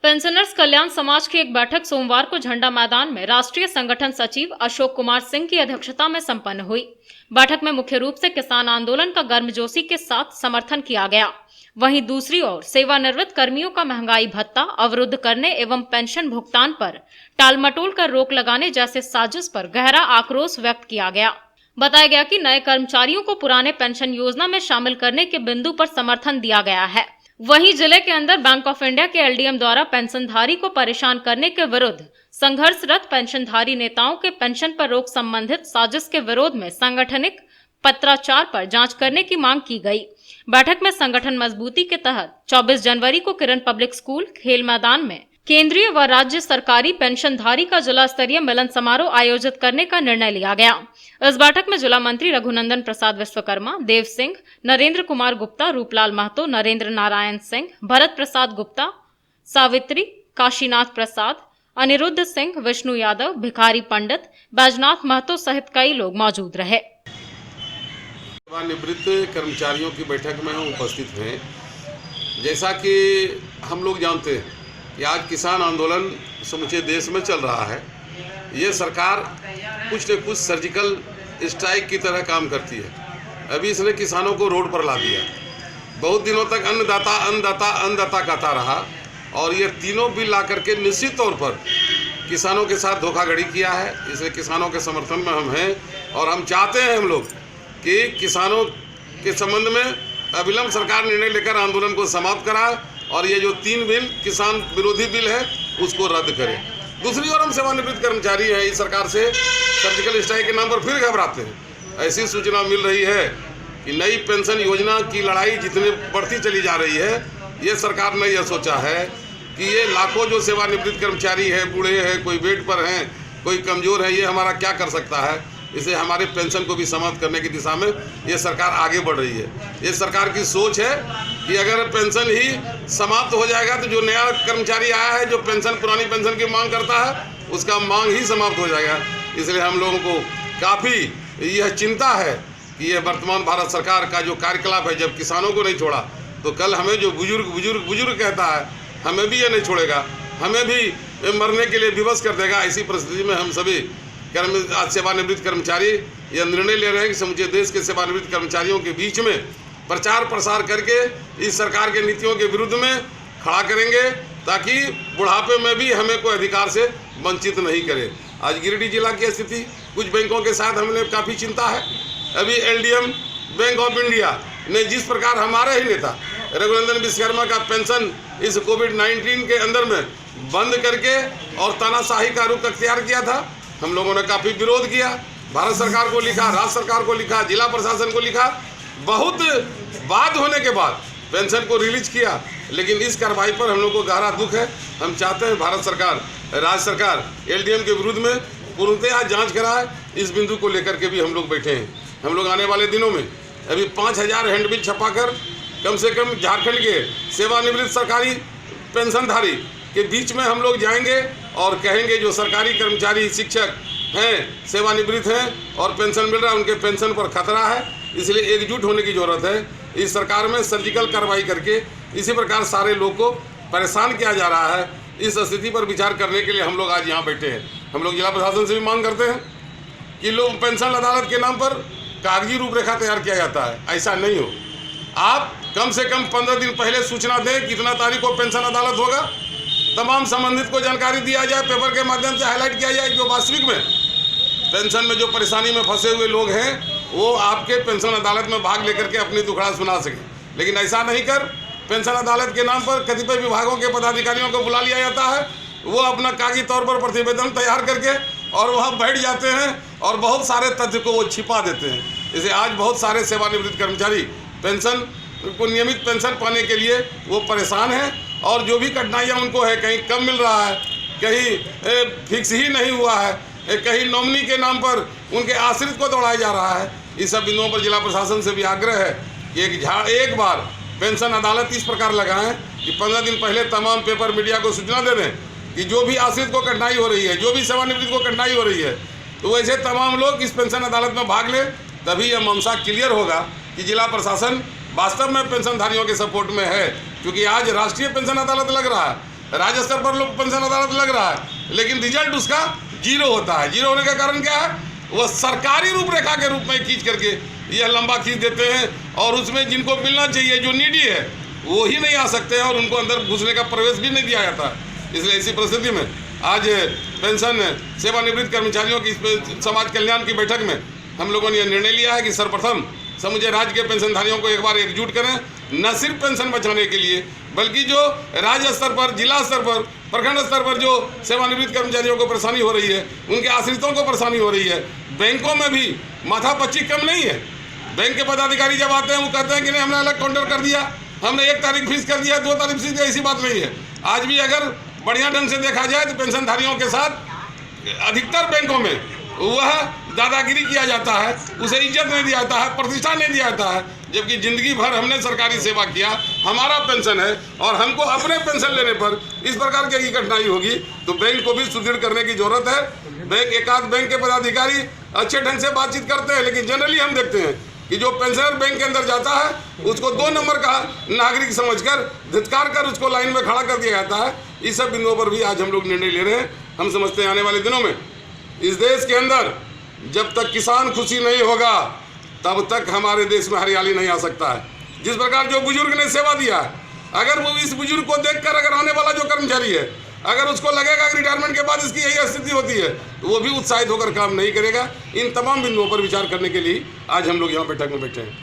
Pensioners कल्याण समाज की एक बैठक सोमवार को झंडा मैदान में राष्ट्रीय संगठन सचिव अशोक कुमार सिंह की अध्यक्षता में संपन्न हुई। बैठक में मुख्य रूप से किसान आंदोलन का गर्मजोशी के साथ समर्थन किया गया। वहीं दूसरी ओर सेवानिवृत्त कर्मियों का महंगाई भत्ता अवरुद्ध करने एवं पेंशन भुगतान पर टालमटोल कर रोक लगाने जैसे साजिश पर गहरा आक्रोश व्यक्त किया गया। बताया गया कि नए कर्मचारियों को पुराने पेंशन योजना में शामिल करने के बिंदु पर समर्थन दिया गया है। वहीं जिले के अंदर बैंक ऑफ इंडिया के एलडीएम द्वारा पेंशनधारी को परेशान करने के विरुद्ध संघर्षरत पेंशनधारी नेताओं के पेंशन पर रोक संबंधित साजिश के विरोध में सांगठनिक पत्राचार पर जांच करने की मांग की गई। बैठक में संगठन मजबूती के तहत 24 जनवरी को किरण पब्लिक स्कूल खेल मैदान में केंद्रीय व राज्य सरकारी पेंशनधारी का जिला स्तरीय मिलन समारोह आयोजित करने का निर्णय लिया गया। इस बैठक में जिला मंत्री रघुनंदन प्रसाद विश्वकर्मा, देव सिंह, नरेंद्र कुमार गुप्ता, रूपलाल महतो, नरेंद्र नारायण सिंह, भरत प्रसाद गुप्ता, सावित्री, काशीनाथ प्रसाद, अनिरुद्ध सिंह, विष्णु यादव, भिखारी पंडित, बैजनाथ महतो सहित कई लोग मौजूद रहे। सेवानिवृत्त कर्मचारियों की बैठक में हम उपस्थित हैं। जैसा कि हम लोग जानते हैं कि आज किसान आंदोलन समूचे देश में चल रहा है। ये सरकार कुछ न कुछ सर्जिकल स्ट्राइक की तरह काम करती है। अभी इसने किसानों को रोड पर ला दिया। बहुत दिनों तक अन्नदाता अन्नदाता अन्नदाता कहता रहा और ये तीनों बिल ला करके निश्चित तौर पर किसानों के साथ धोखाधड़ी किया है। इसलिए किसानों के समर्थन में हम हैं और हम चाहते हैं हम लोग कि किसानों के संबंध में अविलंब सरकार निर्णय लेकर आंदोलन को समाप्त कराए और ये जो 3 बिल किसान विरोधी बिल है उसको रद्द करे। दूसरी ओर हम सेवानिवृत्त कर्मचारी हैं, इस सरकार से सर्जिकल स्ट्राइक के नाम पर फिर घबराते हैं। ऐसी सूचना मिल रही है कि नई पेंशन योजना की लड़ाई जितनी बढ़ती चली जा रही है, ये सरकार ने यह सोचा है कि ये लाखों जो सेवानिवृत्त कर्मचारी है, बूढ़े हैं, कोई बेड पर हैं, कोई कमज़ोर है, ये हमारा क्या कर सकता है। इसे हमारे पेंशन को भी समाप्त करने की दिशा में ये सरकार आगे बढ़ रही है। ये सरकार की सोच है कि अगर पेंशन ही समाप्त हो जाएगा तो जो नया कर्मचारी आया है, जो पेंशन पुरानी पेंशन की मांग करता है, उसका मांग ही समाप्त हो जाएगा। इसलिए हम लोगों को काफ़ी यह चिंता है कि यह वर्तमान भारत सरकार का जो कार्यकलाप है, जब किसानों को नहीं छोड़ा तो कल हमें जो बुजुर्ग कहता है, हमें भी ये नहीं छोड़ेगा, हमें भी मरने के लिए विवश कर देगा। ऐसी परिस्थिति में हम सभी आज सेवानिवृत्त कर्मचारी यह निर्णय ले रहे हैं कि समूचे देश के सेवानिवृत्त कर्मचारियों के बीच में प्रचार प्रसार करके इस सरकार के नीतियों के विरुद्ध में खड़ा करेंगे, ताकि बुढ़ापे में भी हमें कोई अधिकार से वंचित नहीं करे। आज गिरिडीह जिला की स्थिति कुछ बैंकों के साथ हमें काफ़ी चिंता है। अभी एलडीएम बैंक ऑफ इंडिया ने जिस प्रकार हमारे ही नेता रघुनंदन विश्वकर्मा का पेंशन इस कोविड-19 के अंदर में बंद करके और तानाशाही का रुख अख्तियार किया था, हम लोगों ने काफ़ी विरोध किया। भारत सरकार को लिखा, राज्य सरकार को लिखा, जिला प्रशासन को लिखा। बहुत बात होने के बाद पेंशन को रिलीज किया, लेकिन इस कार्रवाई पर हम लोग को गहरा दुख है। हम चाहते हैं भारत सरकार, राज्य सरकार एलडीएम के विरुद्ध में पूर्णतः जांच कराए। इस बिंदु को लेकर के भी हम लोग बैठे हैं। हम लोग आने वाले दिनों में अभी 5000 हैंडबिल छपाकर कम से कम झारखंड के सेवानिवृत्त सरकारी पेंशनधारी के बीच में हम लोग जाएंगे और कहेंगे जो सरकारी कर्मचारी शिक्षक हैं, सेवानिवृत्त हैं और पेंशन मिल रहा है, उनके पेंशन पर खतरा है। इसलिए एकजुट होने की ज़रूरत है। इस सरकार में सर्जिकल कार्रवाई करके इसी प्रकार सारे लोग को परेशान किया जा रहा है। इस स्थिति पर विचार करने के लिए हम लोग आज यहाँ बैठे हैं। हम लोग जिला प्रशासन से भी मांग करते हैं कि लोग पेंशन अदालत के नाम पर कागजी रूपरेखा तैयार किया जाता है, ऐसा नहीं हो। आप कम से कम 15 दिन पहले सूचना दें कितना तारीख को पेंशन अदालत होगा, तमाम संबंधित को जानकारी दिया जाए, पेपर के माध्यम से हाईलाइट किया जाए जो वास्तविक में पेंशन में जो परेशानी में फंसे हुए लोग हैं वो आपके पेंशन अदालत में भाग लेकर के अपनी दुखड़ा सुना सकें। लेकिन ऐसा नहीं कर पेंशन अदालत के नाम पर कतिपय विभागों के पदाधिकारियों को बुला लिया जाता है, वो अपना कागजी तौर पर प्रतिवेदन तैयार करके और वहाँ बैठ जाते हैं और बहुत सारे तथ्य को वो छिपा देते हैं। इसे आज बहुत सारे सेवानिवृत्त कर्मचारी पेंशन को नियमित पेंशन पाने के लिए वो परेशान हैं और जो भी कठिनाइयाँ उनको है, कहीं कम मिल रहा है, कहीं फिक्स ही नहीं हुआ है, कहीं नॉमिनी के नाम पर उनके आश्रित को दौड़ाया जा रहा है। इस सब बिंदुओं पर जिला प्रशासन से भी आग्रह है कि एक बार पेंशन अदालत इस प्रकार लगाएं कि 15 दिन पहले तमाम पेपर मीडिया को सूचना दे दें कि जो भी आश्रित को कठिनाई हो रही है, जो भी सेवानिवृत्त को कठिनाई हो रही है, तो वैसे तमाम लोग इस पेंशन अदालत में भाग लें। तभी यह मंशा क्लियर होगा कि जिला प्रशासन वास्तव में पेंशनधारियों के सपोर्ट में है। क्योंकि आज राष्ट्रीय पेंशन अदालत लग रहा है, राज्य स्तर पर लोग पेंशन अदालत लग रहा है, लेकिन रिजल्ट उसका जीरो होता है। जीरो होने का कारण क्या है? वह सरकारी रूपरेखा के रूप में खींच करके यह लंबा खींच देते हैं, और उसमें जिनको मिलना चाहिए, जो नीडी है, वो ही नहीं आ सकते हैं, और उनको अंदर घुसने का प्रवेश भी नहीं दिया जाता। इसलिए ऐसी परिस्थिति में आज पेंशन सेवानिवृत्त कर्मचारियों की समाज कल्याण की बैठक में हम लोगों ने यह निर्णय लिया है कि सर्वप्रथम समूचे राज्य के पेंशनधारियों को एक बार एकजुट करें, न सिर्फ पेंशन बचाने के लिए, बल्कि जो राज्य स्तर पर, जिला स्तर पर, प्रखंड स्तर पर जो सेवानिवृत्त कर्मचारियों को परेशानी हो रही है, उनके आश्रितों को परेशानी हो रही है। बैंकों में भी माथापच्ची कम नहीं है। बैंक के पदाधिकारी जब आते हैं वो कहते हैं कि नहीं, हमने अलग काउंटर कर दिया, हमने 1 तारीख फीस कर दिया, 2 तारीख फीस दिया। ऐसी बात नहीं है। आज भी अगर बढ़िया ढंग से देखा जाए तो पेंशनधारियों के साथ अधिकतर बैंकों में वह दादागिरी किया जाता है, उसे इज्जत नहीं दिया जाता है, प्रतिष्ठा नहीं दिया जाता है। जबकि ज़िंदगी भर हमने सरकारी सेवा किया, हमारा पेंशन है, और हमको अपने पेंशन लेने पर इस प्रकार की कठिनाई होगी, तो बैंक को भी सुदृढ़ करने की जरूरत है। बैंक, एकाध बैंक के पदाधिकारी अच्छे ढंग से बातचीत करते हैं, लेकिन जनरली हम देखते हैं कि जो पेंशनर बैंक के अंदर जाता है उसको 2 नंबर का नागरिक समझकर धिक्कार कर उसको लाइन में खड़ा कर दिया जाता है। इस सब बिंदुओं पर भी आज हम लोग निर्णय ले रहे हैं। हम समझते हैं आने वाले दिनों में इस देश के अंदर जब तक किसान खुशी नहीं होगा, तब तक हमारे देश में हरियाली नहीं आ सकता है। जिस प्रकार जो बुजुर्ग ने सेवा दिया है, अगर वो इस बुजुर्ग को देखकर अगर आने वाला जो कर्मचारी है, अगर उसको लगेगा कि रिटायरमेंट के बाद इसकी यही स्थिति होती है, तो वो भी उत्साहित होकर काम नहीं करेगा। इन तमाम बिंदुओं पर विचार करने के लिए आज हम लोग यहाँ बैठक में बैठे हैं।